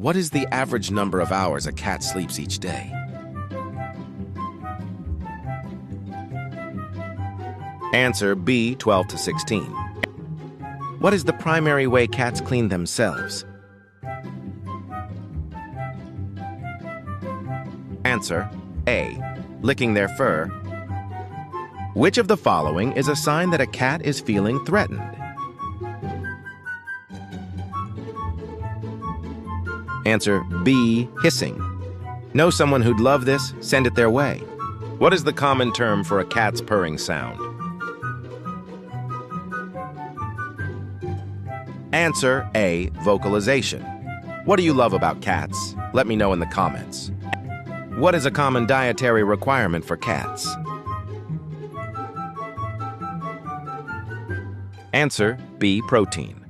What is the average number of hours a cat sleeps each day? Answer B, 12 to 16. What is the primary way cats clean themselves? Answer A, licking their fur. Which of the following is a sign that a cat is feeling threatened? Answer B, hissing. Know someone who'd love this? Send it their way. What is the common term for a cat's purring sound? Answer A, vocalization. What do you love about cats? Let me know in the comments. What is a common dietary requirement for cats? Answer B, protein.